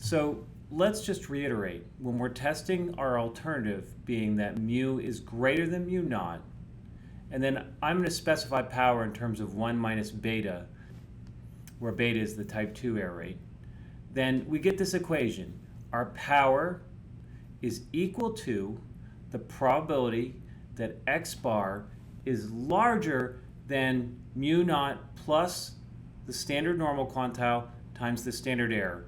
So let's just reiterate, when we're testing our alternative being that mu is greater than mu naught, and then I'm going to specify power in terms of 1 minus beta, where beta is the type 2 error rate, then we get this equation. Our power is equal to the probability that x bar is larger than mu naught plus the standard normal quantile times the standard error,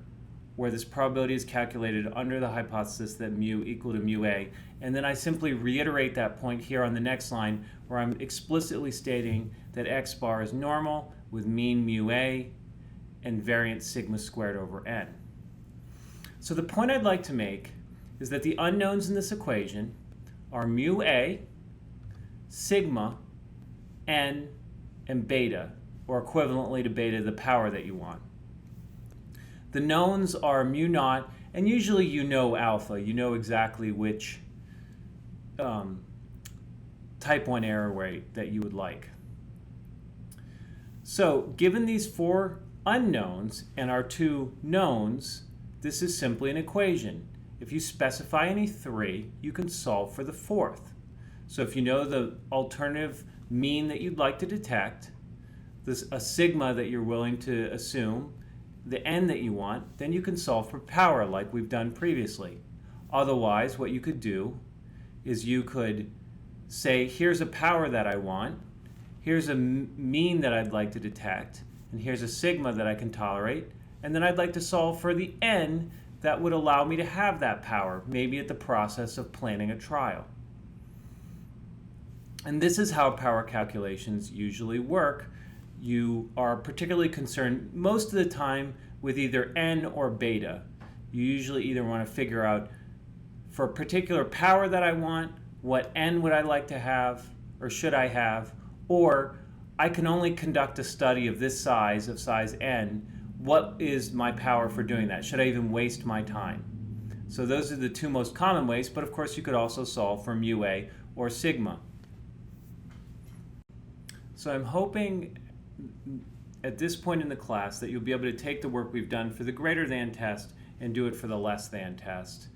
where this probability is calculated under the hypothesis that mu equal to mu a. And then I simply reiterate that point here on the next line, where I'm explicitly stating that x bar is normal with mean mu a and variance sigma squared over n. So the point I'd like to make is that the unknowns in this equation are mu a, sigma, n, and beta, or equivalently to beta, the power that you want. The knowns are mu naught, and usually you know alpha. You know exactly which type 1 error rate that you would like. So given these four unknowns and our two knowns, this is simply an equation. If you specify any three, you can solve for the fourth. So if you know the alternative mean that you'd like to detect, a sigma that you're willing to assume, the n that you want, then you can solve for power like we've done previously. Otherwise, what you could do is you could say, here's a power that I want, here's a mean that I'd like to detect, and here's a sigma that I can tolerate, and then I'd like to solve for the n that would allow me to have that power, maybe at the process of planning a trial. And this is how power calculations usually work. You are particularly concerned most of the time with either n or beta. You usually either want to figure out, for a particular power that I want, what n would I like to have, or should I have, or I can only conduct a study of this size, of size n. What is my power for doing that? Should I even waste my time? So those are the two most common ways, but of course you could also solve for mu a or sigma. So I'm hoping at this point in the class that you'll be able to take the work we've done for the greater than test and do it for the less than test.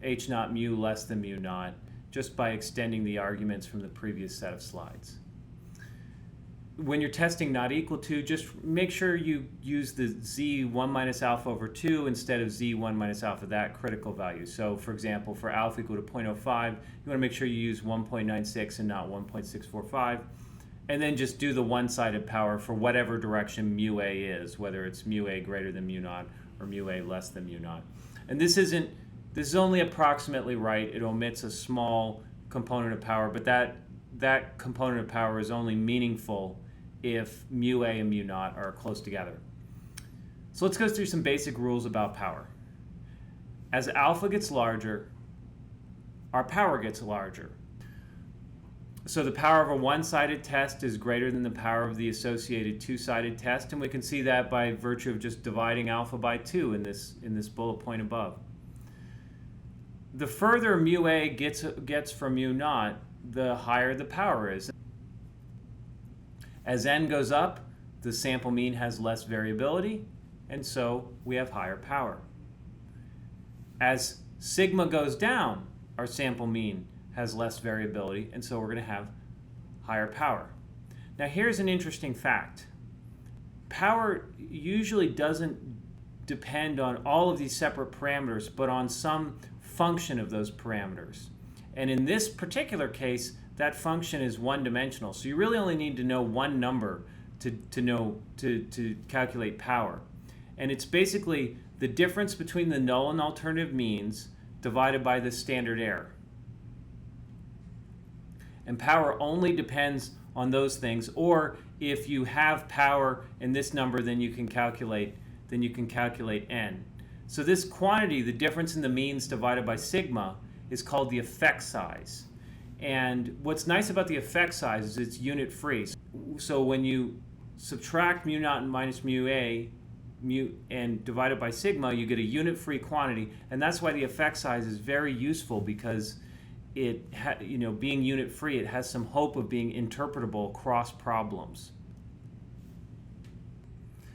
H naught mu less than mu naught, just by extending the arguments from the previous set of slides. When you're testing not equal to, just make sure you use the z 1 minus alpha over 2 instead of z 1 minus alpha, that critical value. So for example, for alpha equal to 0.05, you want to make sure you use 1.96 and not 1.645. And then just do the one-sided power for whatever direction mu a is, whether it's mu a greater than mu naught or mu a less than mu naught. And this is only approximately right. It omits a small component of power, but that component of power is only meaningful if mu a and mu naught are close together. So let's go through some basic rules about power. As alpha gets larger, our power gets larger. So the power of a one-sided test is greater than the power of the associated two-sided test, and we can see that by virtue of just dividing alpha by 2 in this bullet point above. The further mu a gets from mu naught, the higher the power is. As n goes up, the sample mean has less variability, and so we have higher power. As sigma goes down, our sample mean has less variability, and so we're going to have higher power. Now here's an interesting fact. Power usually doesn't depend on all of these separate parameters, but on some function of those parameters. And in this particular case, that function is one-dimensional. So you really only need to know one number to calculate power. And it's basically the difference between the null and alternative means divided by the standard error. And power only depends on those things, or if you have power in this number, then you can calculate n. So this quantity, the difference in the means divided by sigma, is called the effect size. And what's nice about the effect size is it's unit free. So when you subtract mu naught and minus mu a and divide it by sigma, you get a unit free quantity, and that's why the effect size is very useful, because being unit free, it has some hope of being interpretable across problems.